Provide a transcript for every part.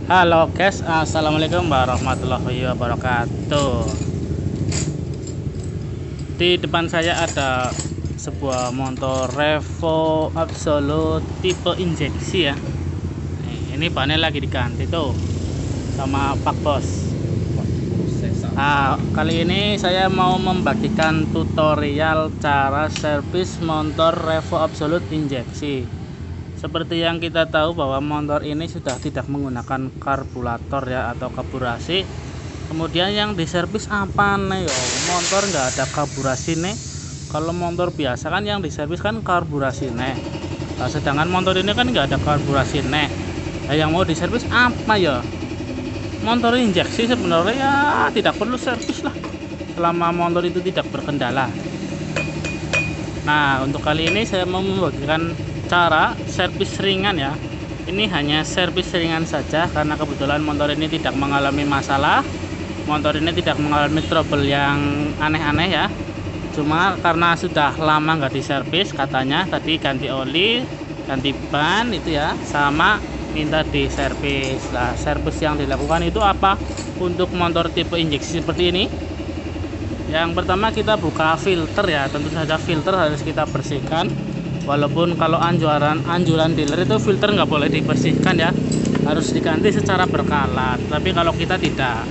Halo guys, assalamualaikum warahmatullahi wabarakatuh. Di depan saya ada sebuah motor Revo Absolute tipe injeksi ya. Ini bannya lagi diganti tuh sama Pak Bos. Kali ini saya mau membagikan tutorial cara servis motor Revo Absolute injeksi. Seperti yang kita tahu bahwa motor ini sudah tidak menggunakan karburator ya atau karburasi. Kemudian yang diservis apa nih? Motor nggak ada karburasi nih. Kalau motor biasa kan yang diservis kan karburasi nih. Nah, sedangkan motor ini kan nggak ada karburasi nih. Nah, yang mau diservis apa ya? Motor injeksi sebenarnya ya tidak perlu servis lah selama motor itu tidak berkendala. Nah, untuk kali ini saya mau membagikan cara servis ringan ya. Ini hanya servis ringan saja karena kebetulan motor ini tidak mengalami masalah. Motor ini tidak mengalami trouble yang aneh-aneh ya. Cuma karena sudah lama nggak diservis, katanya tadi ganti oli, ganti ban itu ya, sama minta diservis. Nah, servis yang dilakukan itu apa? Untuk motor tipe injeksi seperti ini, yang pertama kita buka filter ya. Tentu saja filter harus kita bersihkan. Walaupun kalau anjuran dealer itu filter nggak boleh dibersihkan ya, harus diganti secara berkala. Tapi kalau kita tidak,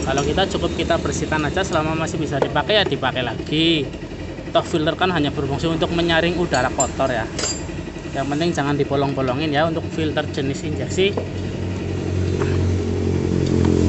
kalau kita cukup kita bersihkan aja, selama masih bisa dipakai ya dipakai lagi. Toh filter kan hanya berfungsi untuk menyaring udara kotor ya. Yang penting jangan dibolong-bolongin ya untuk filter jenis injeksi.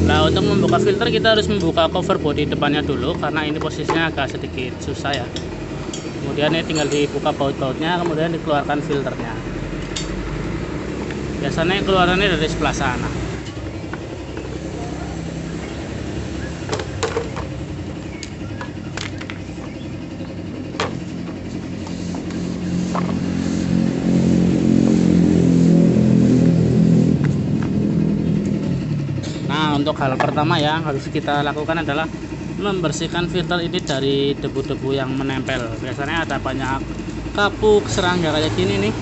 Nah, untuk membuka filter kita harus membuka cover bodi depannya dulu karena ini posisinya agak sedikit susah ya. Kemudian ini tinggal dibuka baut-bautnya, kemudian dikeluarkan filternya. Biasanya keluarannya dari sebelah sana. Nah, untuk hal pertama yang harus kita lakukan adalah membersihkan filter ini dari debu-debu yang menempel. Biasanya ada banyak kapuk, serangga kayak gini nih.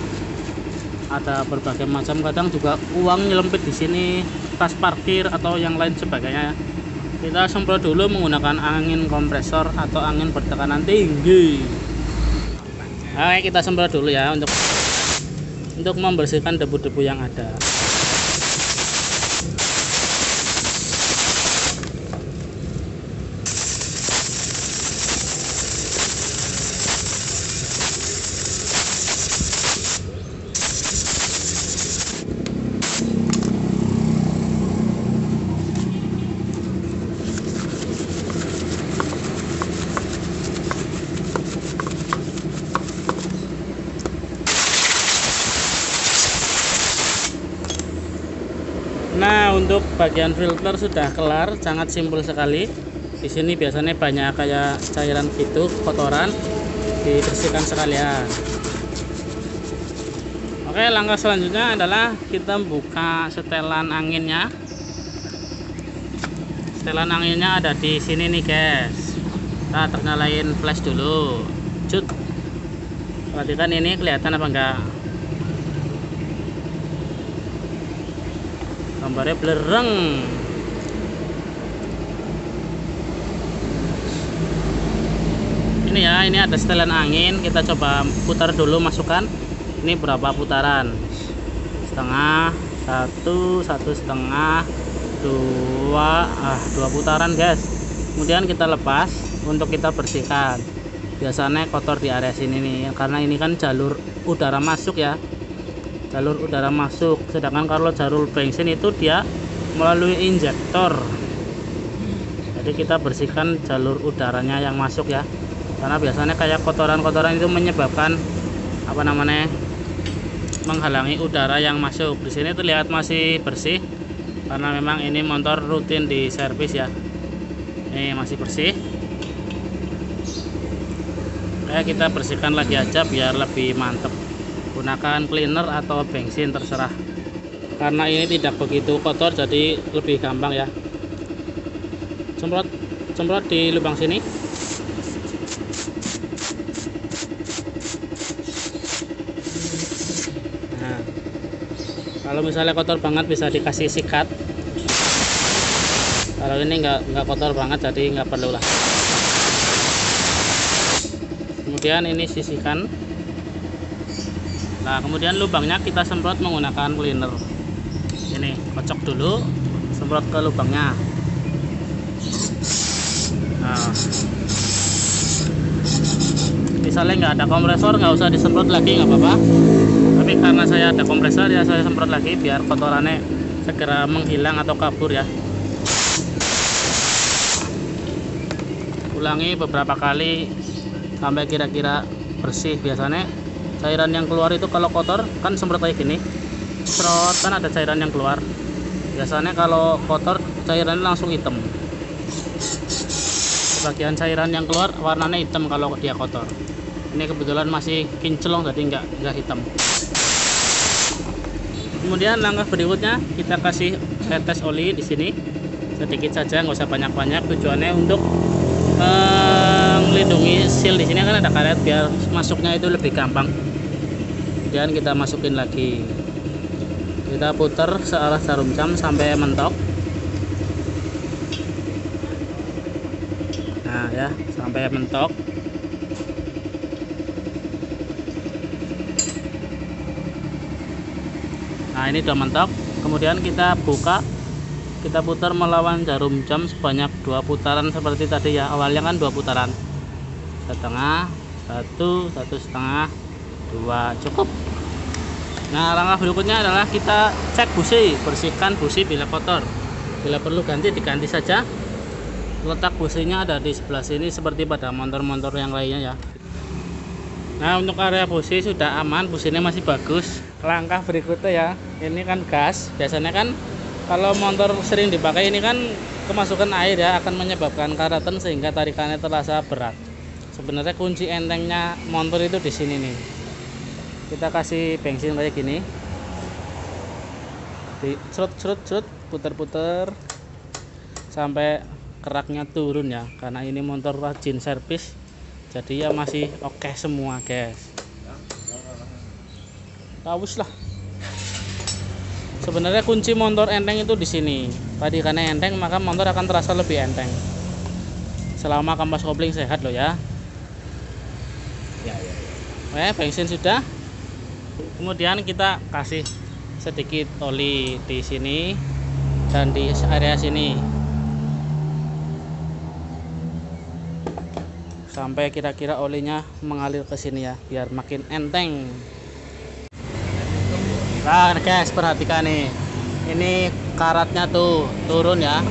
Ada berbagai macam, kadang juga uang nyelempit di sini, tas parkir atau yang lain sebagainya. Kita semprot dulu menggunakan angin kompresor atau angin bertekanan tinggi. Oke, kita semprot dulu ya untuk membersihkan debu-debu yang ada. Nah, untuk bagian filter sudah kelar, sangat simpel sekali. Di sini biasanya banyak kayak cairan gitu, kotoran, dibersihkan sekalian. Oke, langkah selanjutnya adalah kita buka setelan anginnya. Setelan anginnya ada di sini nih, guys. Kita ternyalain flash dulu. Cut. Perhatikan ini kelihatan apa enggak? Gambarnya belereng. Ini ya, ini ada setelan angin. Kita coba putar dulu, masukkan. Ini berapa putaran? Setengah, satu setengah, dua putaran guys. Kemudian kita lepas untuk kita bersihkan. Biasanya kotor di area sini nih, karena ini kan jalur udara masuk ya, jalur udara masuk. Sedangkan kalau jalur bensin itu dia melalui injektor, jadi kita bersihkan jalur udaranya yang masuk ya, karena biasanya kayak kotoran-kotoran itu menyebabkan apa namanya, menghalangi udara yang masuk. Di sini terlihat masih bersih karena memang ini motor rutin di servis ya. Ini masih bersih. Kayak kita bersihkan lagi aja biar lebih mantep. Gunakan cleaner atau bensin terserah, karena ini tidak begitu kotor jadi lebih gampang ya. Semprot di lubang sini. Nah, Kalau misalnya kotor banget bisa dikasih sikat. Kalau ini nggak kotor banget, jadi nggak perlu lah. Kemudian ini sisihkan. Nah, kemudian lubangnya kita semprot menggunakan cleaner. Ini kocok dulu, semprot ke lubangnya. Nah, misalnya nggak ada kompresor, nggak usah disemprot lagi, nggak apa-apa. Tapi karena saya ada kompresor ya, saya semprot lagi biar kotorannya segera menghilang atau kabur ya. Ulangi beberapa kali sampai kira-kira bersih. Biasanya cairan yang keluar itu kalau kotor kan semprot kayak gini, serot, kan ada cairan yang keluar. Biasanya kalau kotor cairannya langsung hitam. Bagian cairan yang keluar warnanya hitam kalau dia kotor. Ini kebetulan masih kinclong, jadi nggak hitam. Kemudian langkah berikutnya kita kasih tetes oli di sini sedikit saja, nggak usah banyak-banyak. Tujuannya untuk melindungi seal di sini kan ada karet, biar masuknya itu lebih gampang. Kemudian kita masukin lagi, kita putar searah jarum jam sampai mentok. Nah ya, sampai mentok. Nah ini udah mentok. Kemudian kita buka, kita putar melawan jarum jam sebanyak 2 putaran seperti tadi ya. Awalnya kan 2 putaran, setengah, satu setengah, 2 cukup. Nah langkah berikutnya adalah kita cek busi, bersihkan busi bila kotor. Bila perlu ganti diganti saja. Letak businya ada di sebelah sini seperti pada motor-motor yang lainnya ya. Nah untuk area busi sudah aman, businya masih bagus. Langkah berikutnya ya, ini kan gas. Biasanya kan kalau motor sering dipakai ini kan kemasukan air ya, akan menyebabkan karetan sehingga tarikannya terasa berat. Sebenarnya kunci entengnya motor itu di sini nih. Kita kasih bensin kayak gini, di cerut, puter-puter sampai keraknya turun ya. Karena ini motor rajin servis, jadi ya masih oke semua guys. Bagus lah. Sebenarnya kunci motor enteng itu di sini. Tadi karena enteng maka motor akan terasa lebih enteng. Selama kampas kopling sehat loh ya. Oke, bensin sudah. Kemudian kita kasih sedikit oli di sini dan di area sini. Sampai kira-kira olinya mengalir ke sini ya, biar makin enteng. Nah guys, perhatikan nih, ini karatnya tuh turun ya.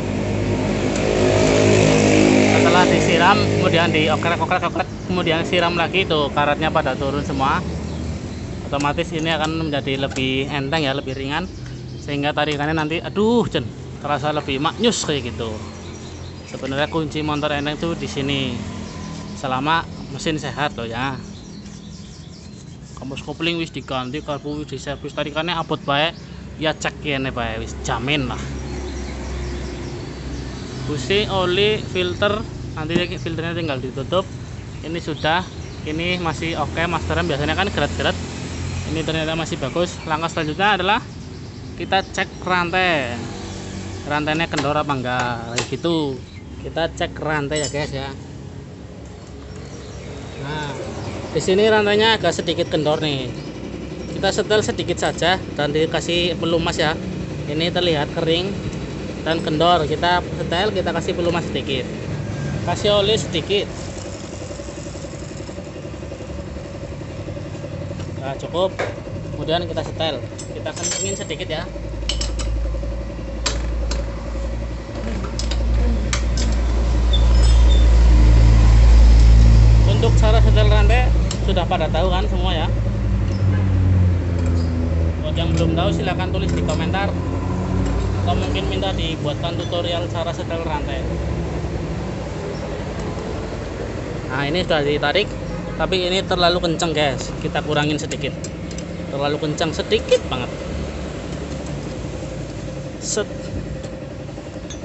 Setelah disiram kemudian diokrek-okrek, kemudian siram lagi, tuh karatnya pada turun semua. Otomatis ini akan menjadi lebih enteng ya, lebih ringan, sehingga tarikannya nanti terasa lebih maknyus kayak gitu. Sebenarnya kunci motor enteng tuh di sini, selama mesin sehat loh ya. Kampas kopling wis diganti, karbu wis diservis, tarikannya abot baik ya, cek kene bae wis jamin lah. Busi, oli, filter, nanti filternya tinggal ditutup. Ini sudah, ini masih oke. Masteran biasanya kan geret-geret, ini ternyata masih bagus. Langkah selanjutnya adalah kita cek rantai, rantainya kendor apa enggak kayak gitu. Kita cek rantai ya guys ya. Nah di sini rantainya agak sedikit kendor nih, kita setel sedikit saja dan dikasih pelumas ya. Ini terlihat kering dan kendor, kita setel, kita kasih pelumas sedikit, kasih oli sedikit. Nah cukup. Kemudian kita setel, kita kencengin sedikit ya. Untuk cara setel rantai sudah pada tahu kan semua ya. Buat yang belum tahu silahkan tulis di komentar, atau mungkin minta dibuatkan tutorial cara setel rantai. Nah ini sudah ditarik, tapi ini terlalu kenceng guys, kita kurangin sedikit. Terlalu kencang sedikit banget. Set.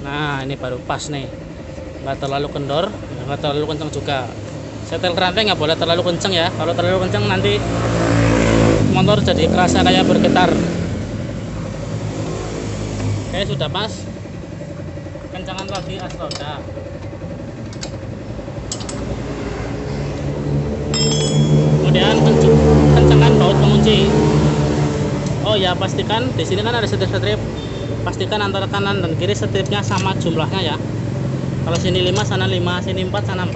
Nah ini baru pas nih, nggak terlalu kendor, nggak terlalu kencang juga. Setel rantai nggak boleh terlalu kenceng ya, kalau terlalu kenceng nanti motor jadi kerasa kayak bergetar. Oke, sudah pas. Kencangkan lagi as roda. Kemudian kencangkan baut pengunci. Oh ya, pastikan di sini kan ada strip-strip. Pastikan antara kanan dan kiri stripnya sama jumlahnya ya. Kalau sini 5 sana 5, sini 4 sana 4.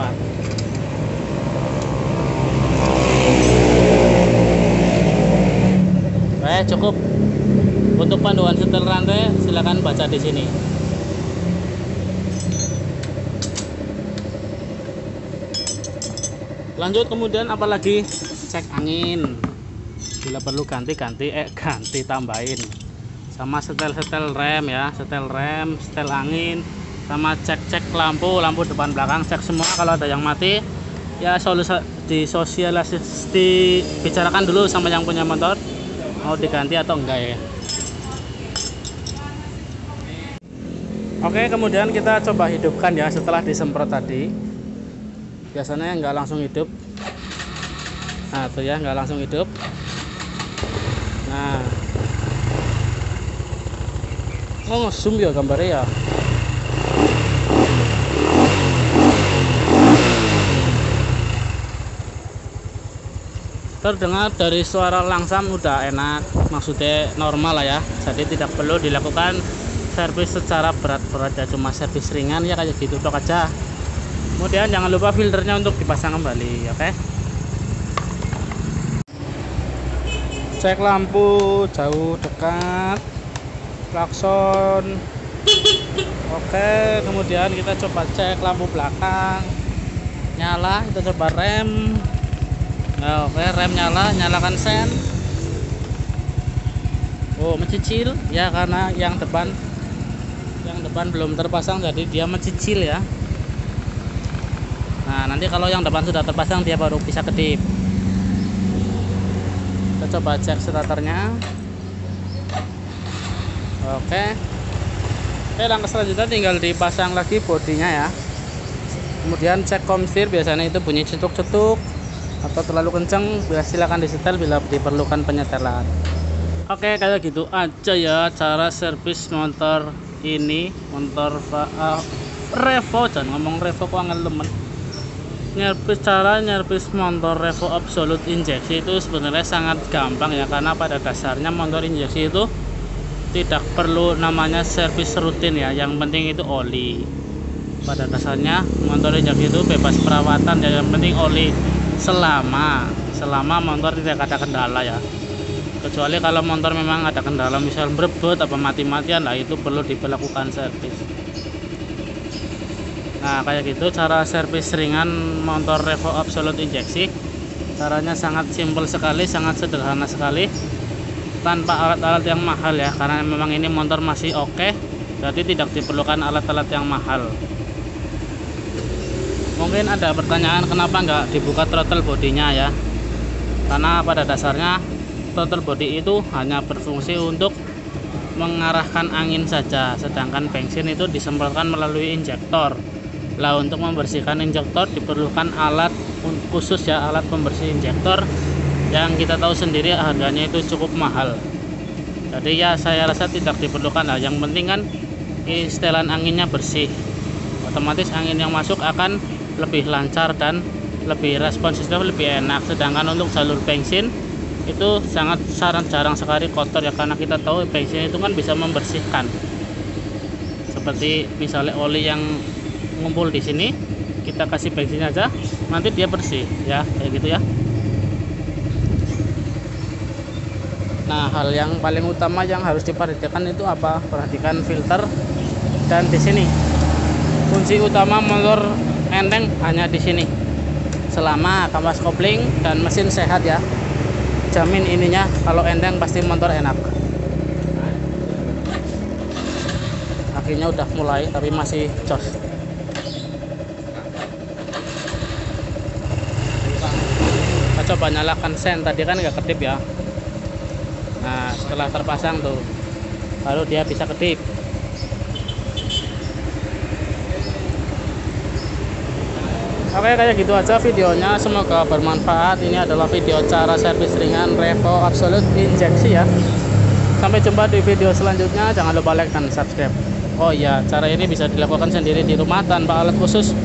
Oke, cukup. Untuk panduan setel rantai silakan baca di sini. Lanjut kemudian apalagi cek angin. Bila perlu ganti tambahin. Sama setel rem ya, setel rem, setel angin, sama cek lampu depan belakang, cek semua. Kalau ada yang mati ya dibicarakan dulu sama yang punya motor mau diganti atau enggak ya. Oke, kemudian kita coba hidupkan ya setelah disemprot tadi. Biasanya nggak langsung hidup. Nah tuh ya, nggak langsung hidup. Nah, oh zoom ya gambarnya ya. Terdengar dari suara langsam udah enak, maksudnya normal lah ya. Jadi tidak perlu dilakukan servis secara berat-berat ya, cuma servis ringan ya kayak gitu tok aja. Kemudian jangan lupa filternya untuk dipasang kembali, oke? Cek lampu jauh dekat, klakson. Oke, kemudian kita coba cek lampu belakang nyala, kita coba rem. Nah, oke, rem nyala, nyalakan sen. Oh, mencicil ya, karena yang depan belum terpasang jadi dia mencicil ya. Nah, nanti kalau yang depan sudah terpasang dia baru bisa kedip. Kita coba cek starternya. Oke, langkah selanjutnya tinggal dipasang lagi bodinya ya. Kemudian cek komstir, biasanya itu bunyi cetuk-cetuk atau terlalu kencang, silakan disetel bila diperlukan penyetelan. Oke, kayak gitu aja ya cara servis motor ini, motor Revo. Jangan ngomong Revo kok angel temen. Cara nyervis motor Revo Absolute injeksi itu sebenarnya sangat gampang ya, karena pada dasarnya motor injeksi itu tidak perlu namanya servis rutin ya, yang penting itu oli. Pada dasarnya motor injeksi itu bebas perawatan ya, yang penting oli selama motor tidak ada kendala ya. Kecuali kalau motor memang ada kendala, misal berebut apa mati-matian, lah itu perlu dilakukan servis. Nah, kayak gitu cara servis ringan motor Revo Absolute injeksi. Caranya sangat simpel sekali, sangat sederhana sekali, tanpa alat-alat yang mahal ya, karena memang ini motor masih oke, jadi tidak diperlukan alat-alat yang mahal. Mungkin ada pertanyaan kenapa nggak dibuka throttle bodinya ya, karena pada dasarnya throttle body itu hanya berfungsi untuk mengarahkan angin saja, sedangkan bensin itu disemprotkan melalui injektor. Lah, untuk membersihkan injektor diperlukan alat khusus ya, alat pembersih injektor yang kita tahu sendiri harganya itu cukup mahal. Jadi ya saya rasa tidak diperlukan lah. Yang penting kan setelan anginnya bersih, otomatis angin yang masuk akan lebih lancar dan lebih responsifnya lebih enak. Sedangkan untuk jalur bensin itu sangat jarang sekali kotor ya, karena kita tahu bensin itu kan bisa membersihkan. Seperti misalnya oli yang ngumpul di sini, kita kasih bensin aja nanti dia bersih ya, kayak gitu ya. Nah, hal yang paling utama yang harus diperhatikan itu apa? Perhatikan filter. Dan di sini kunci utama motor enteng hanya di sini. Selama kampas kopling dan mesin sehat ya, jamin ininya kalau enteng pasti motor enak. Akhirnya udah mulai tapi masih jos. Kita coba nyalakan sen, tadi kan nggak kedip ya. Nah, setelah terpasang tuh baru dia bisa kedip. Oke, kayak gitu aja videonya, semoga bermanfaat. Ini adalah video cara servis ringan Revo Absolute injeksi ya. Sampai jumpa di video selanjutnya. Jangan lupa like dan subscribe. Oh iya, cara ini bisa dilakukan sendiri di rumah tanpa alat khusus,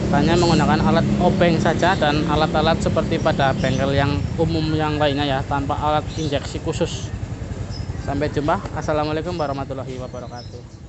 hanya menggunakan alat obeng saja dan alat-alat seperti pada bengkel yang umum yang lainnya ya, tanpa alat injeksi khusus. Sampai jumpa. Assalamualaikum warahmatullahi wabarakatuh.